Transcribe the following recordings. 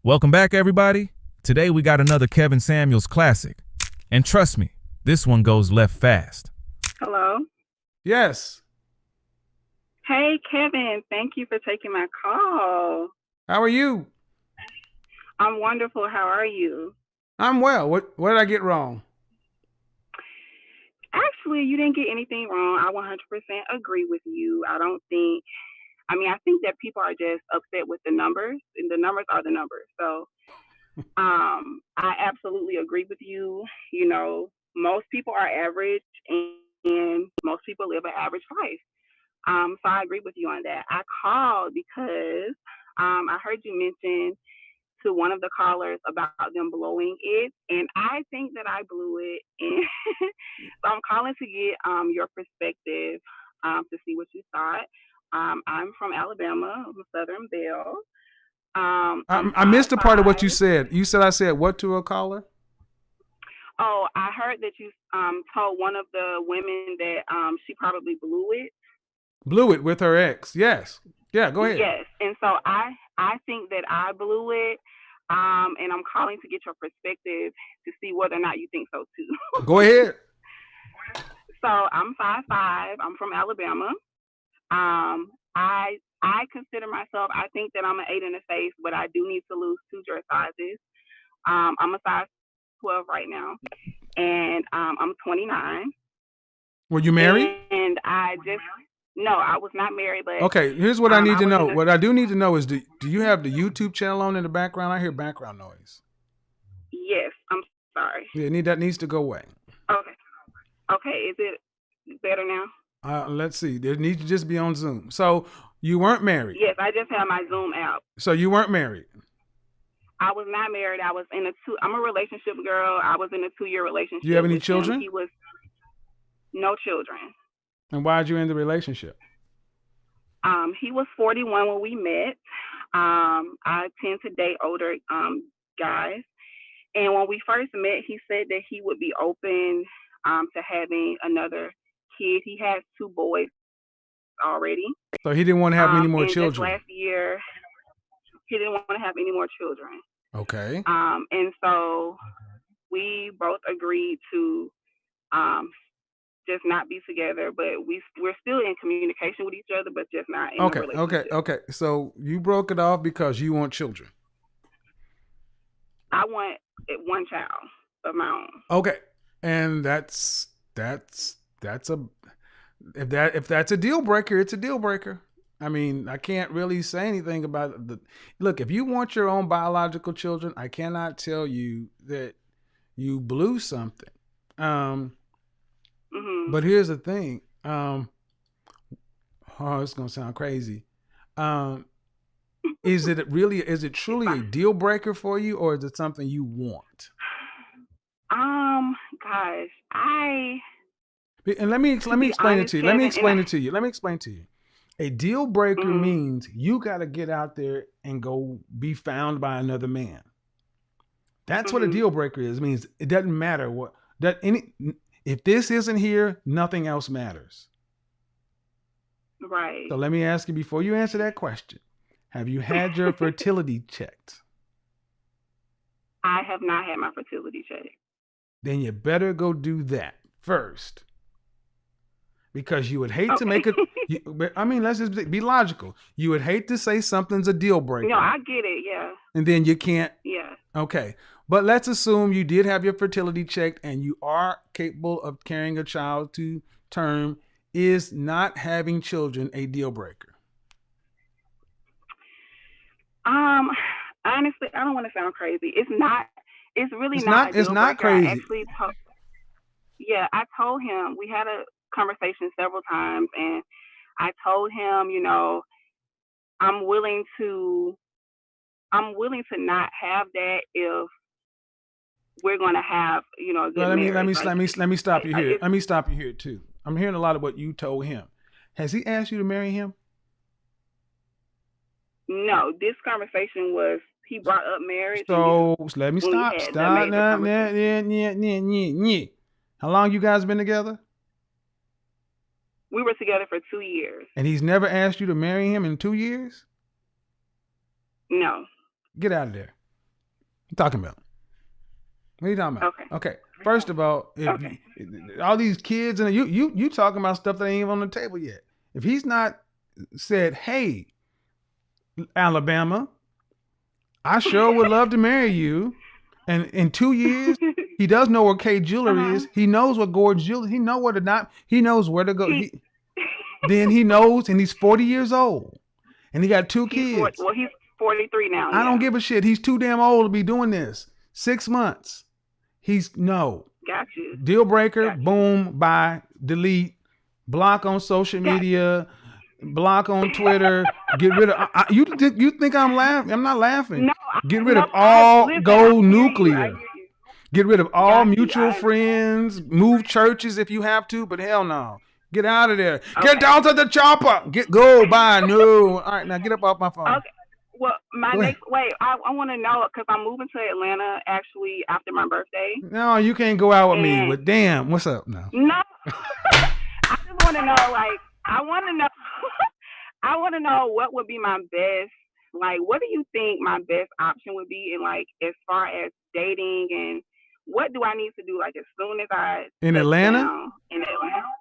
Welcome back, everybody. Today we got another Kevin Samuels classic. And trust me, this one goes left fast. Hello. Yes. Hey, Kevin. Thank you for taking my call. How are you? I'm wonderful. How are you? I'm well. What did I get wrong? Actually, you didn't get anything wrong. I 100% agree with you. I think that people are just upset with the numbers, and the numbers are the numbers. So I absolutely agree with you. You know, most people are average, and most people live an average life. So I agree with you on that. I called because I heard you mention to one of the callers about them blowing it, and I think that I blew it. And so I'm calling to get your perspective to see what you thought. I'm from Alabama. I'm a Southern Belle. I'm I five missed a part of what you five. said. You said I said what to a caller? Oh, I heard that you told one of the women that she probably blew it. Blew it with her ex. Yes. Yeah, go ahead. Yes, and so I think that I blew it, and I'm calling to get your perspective to see whether or not you think so too. Go ahead. So I'm 5'5". I'm from Alabama. I consider myself. I think that I'm an 8 in the face, but I do need to lose 2 dress sizes. I'm a size 12 right now, and I'm 29. Were you married? And I just no, I was not married, but Okay, here's what I need I to was know. in a What I do need to know is do you have the YouTube channel on in the background? I hear background noise. yes. I'm sorry. Yeah, that needs to go away. Okay. Okay. Is it better now? Let's see. It needs to just be on Zoom. So you weren't married. Yes, I just have my Zoom app. So you weren't married. I was not married. I was in a two. I'm a relationship girl. I was in a 2-year relationship Do you have any with him. children? He was no children. And why did you end the relationship? He was 41 when we met. I tend to date older guys, and when we first met, he said that he would be open to having another kid. He has 2 boys already. So he didn't want to have any more And just children. last year, he didn't want to have any more children. Okay. And so we both agreed to um, just not be together, but we're still in communication with each other, but just not in a relationship. Okay. So you broke it off because you want children. I want 1 child of my own. Okay. And that's a if that's a deal breaker, it's a deal breaker. I mean, I can't really say anything about look, if you want your own biological children, I cannot tell you that you blew something. But here's the thing. It's gonna sound crazy. Is it truly a deal breaker for you, or is it something you want? Gosh, And let me explain it to you. Kevin, Let me explain to you. A deal breaker means you got to get out there and go be found by another man. That's what a deal breaker is. It means it doesn't matter if this isn't here, nothing else matters. Right. So let me ask you before you answer that question. Have you had your fertility checked? I have not had my fertility checked. Then you better go do that first. Because you would hate to make it. Let's just be logical. You would hate to say something's a deal breaker. No, I get it. Yeah. And then you can't. Yeah. Okay. But let's assume you did have your fertility checked and you are capable of carrying a child to term. Is not having children a deal breaker? Honestly, I don't want to sound crazy. It's not. It's really not a deal It's not breaker. crazy. I told him, we had a conversation several times, and I told him, you know, I'm willing to not have that if we're going to have, you know, a good Well, marriage. let me stop you here. Let me stop you here too. I'm hearing a lot of what you told him. Has he asked you to marry him? No, this conversation was, he brought up marriage. So let me stop. How long you guys been together? We were together for 2 years. And he's never asked you to marry him in 2 years? No. Get out of there. you talking about? What are you talking about? Okay. First of all, if all these kids and you talking about stuff that ain't even on the table yet. If he's not said, hey, Alabama, I sure would love to marry you. And in 2 years, he does know where K Jewelry is. He knows what Gord's Jewelry. He knows where to not. He knows where to go. Then he knows, and he's 40 years old, and he got 2 kids. He's 43 now. I don't give a shit. He's too damn old to be doing this. 6 months. Got you. Deal breaker. Boom. Bye. Delete. Block on social media. Block on Twitter. Get rid of. You think I'm laughing? I'm not laughing. No. Get rid of all. Go nuclear. Get rid of all mutual friends. Move churches if you have to, but hell no. Get out of there. Okay. Get down to the chopper. Go. Bye. No. All right, now get up off my phone. Okay. Well, I want to know because I'm moving to Atlanta actually after my birthday. No, you can't go out with me. But damn, what's up now? No. I just want to know, I want to know what would be my best. What do you think my best option would be in as far as dating, and what do I need to do as soon as I in Atlanta?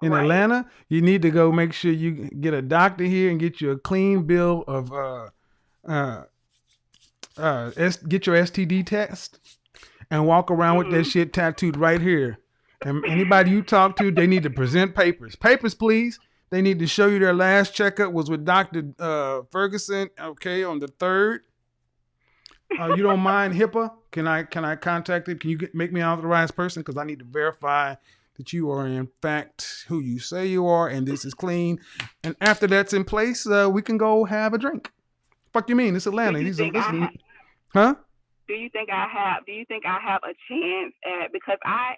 In Atlanta, you need to go make sure you get a doctor here and get you a clean bill of get your STD test and walk around with that shit tattooed right here. And anybody you talk to, they need to present papers. Papers, please. They need to show you their last checkup was with Dr. Ferguson. Okay, on the 3rd. You don't mind HIPAA? Can I contact it? Can you make me an authorized person? Because I need to verify that you are in fact who you say you are, and this is clean. And after that's in place, we can go have a drink. Fuck you mean? It's Atlanta. Huh? Do you think I have a chance at, because I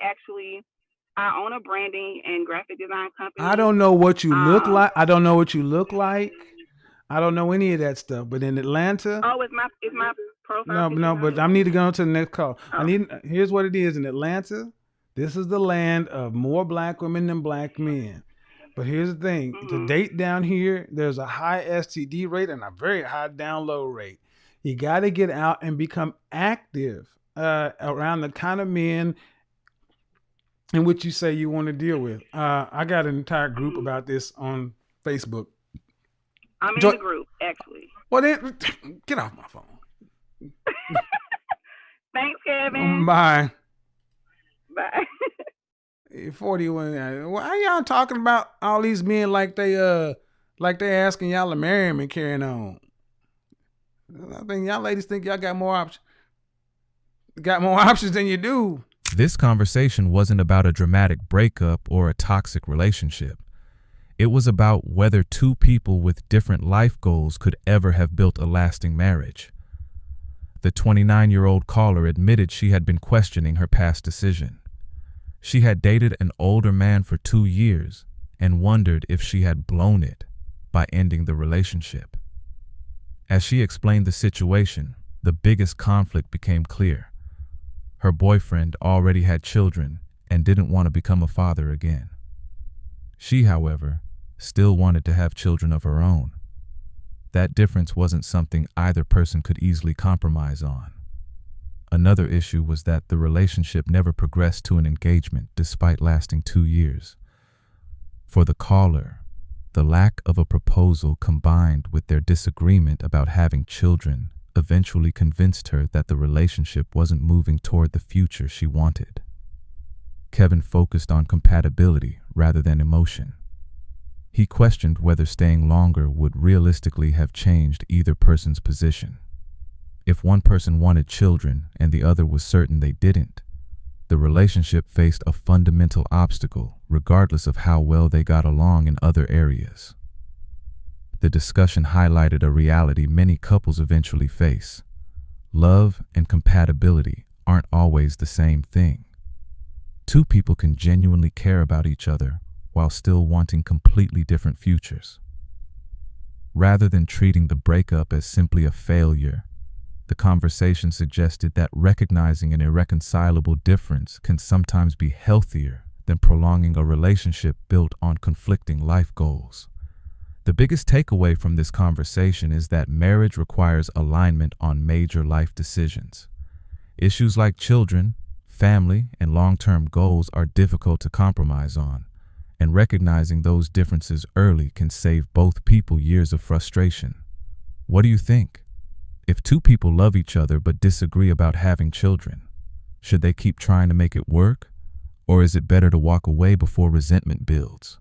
own a branding and graphic design company. I don't know what you look like. I don't know what you look like. I don't know any of that stuff. But in Atlanta. Oh, it's my profile. No, but I need to go on to the next call. Oh. Here's what it is in Atlanta. This is the land of more black women than black men. But here's the thing. To date down here, there's a high STD rate and a very high download rate. You got to get out and become active around the kind of men in which you say you want to deal with. I got an entire group about this on Facebook. I'm in the group, actually. Well, then, get off my phone. Thanks, Kevin. Bye. Bye. 41. Why y'all talking about all these men like they asking y'all to marry them and carrying on? I think y'all ladies think y'all got more options. Got more options than you do. This conversation wasn't about a dramatic breakup or a toxic relationship. It was about whether two people with different life goals could ever have built a lasting marriage. The 29-year-old caller admitted she had been questioning her past decision. She had dated an older man for 2 years and wondered if she had blown it by ending the relationship. As she explained the situation, the biggest conflict became clear. Her boyfriend already had children and didn't want to become a father again. She, however, still wanted to have children of her own. That difference wasn't something either person could easily compromise on. Another issue was that the relationship never progressed to an engagement despite lasting 2 years. For the caller, the lack of a proposal combined with their disagreement about having children eventually convinced her that the relationship wasn't moving toward the future she wanted. Kevin focused on compatibility rather than emotion. He questioned whether staying longer would realistically have changed either person's position. If one person wanted children and the other was certain they didn't, the relationship faced a fundamental obstacle regardless of how well they got along in other areas. The discussion highlighted a reality many couples eventually face. Love and compatibility aren't always the same thing. Two people can genuinely care about each other while still wanting completely different futures. Rather than treating the breakup as simply a failure, the conversation suggested that recognizing an irreconcilable difference can sometimes be healthier than prolonging a relationship built on conflicting life goals. The biggest takeaway from this conversation is that marriage requires alignment on major life decisions. Issues like children, family, and long-term goals are difficult to compromise on, and recognizing those differences early can save both people years of frustration. What do you think? If two people love each other but disagree about having children, should they keep trying to make it work, or is it better to walk away before resentment builds?